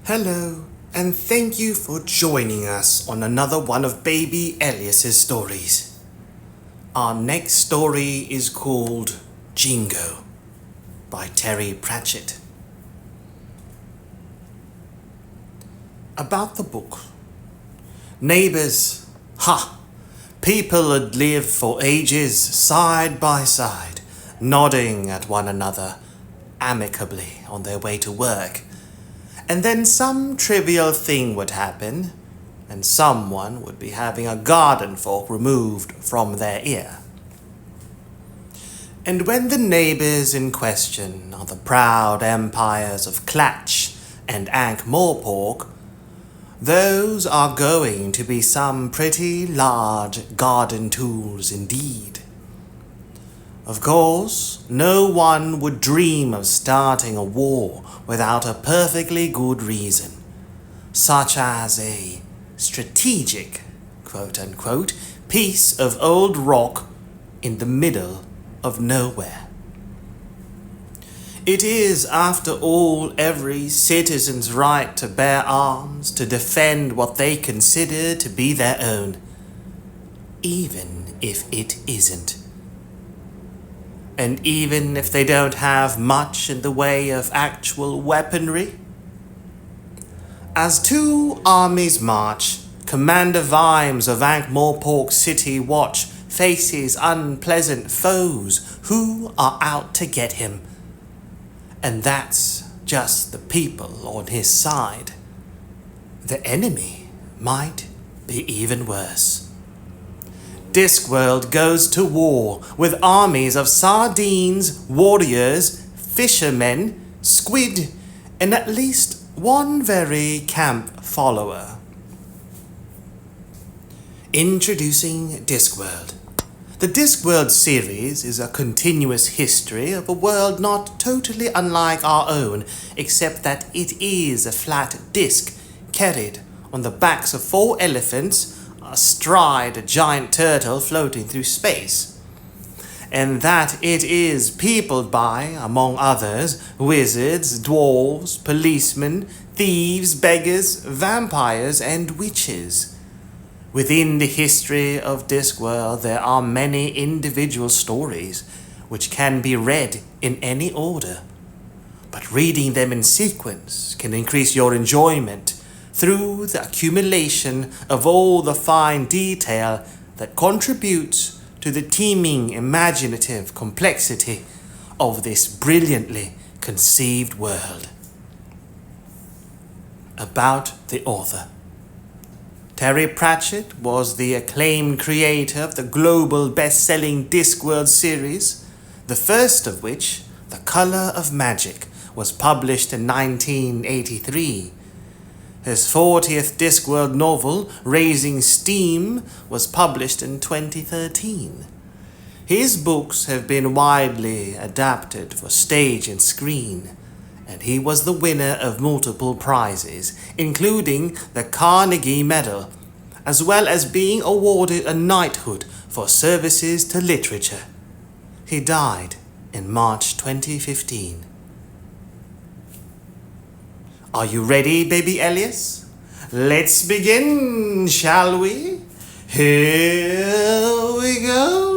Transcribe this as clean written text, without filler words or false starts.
Hello, and thank you for joining us on another one of Baby Elias's stories. Our next story is called Jingo by Terry Pratchett. About the book. Neighbours, people had lived for ages side by side, nodding at one another amicably on their way to work. And then some trivial thing would happen, and someone would be having a garden fork removed from their ear. And when the neighbours in question are the proud empires of Clatch and Ankh-Morpork, those are going to be some pretty large garden tools indeed. Of course, no one would dream of starting a war without a perfectly good reason, such as a strategic, quote-unquote, piece of old rock in the middle of nowhere. It is, after all, every citizen's right to bear arms to defend what they consider to be their own, even if it isn't. And even if they don't have much in the way of actual weaponry. As two armies march, Commander Vimes of Ankh-Morpork City Watch faces unpleasant foes who are out to get him. And that's just the people on his side. The enemy might be even worse. Discworld goes to war with armies of sardines, warriors, fishermen, squid, and at least one very camp follower. Introducing Discworld. The Discworld series is a continuous history of a world not totally unlike our own, except that it is a flat disc carried on the backs of 4 elephants astride a giant turtle floating through space, and that it is peopled by, among others, wizards, dwarves, policemen, thieves, beggars, vampires, and witches. Within the history of Discworld, there are many individual stories which can be read in any order, but reading them in sequence can increase your enjoyment through the accumulation of all the fine detail that contributes to the teeming imaginative complexity of this brilliantly conceived world. About the author. Terry Pratchett was the acclaimed creator of the global best-selling Discworld series, the first of which, The Color of Magic, was published in 1983. His 40th Discworld novel, Raising Steam, was published in 2013. His books have been widely adapted for stage and screen, and he was the winner of multiple prizes, including the Carnegie Medal, as well as being awarded a knighthood for services to literature. He died in March 2015. Are you ready, Baby Elias? Let's begin, shall we? Here we go.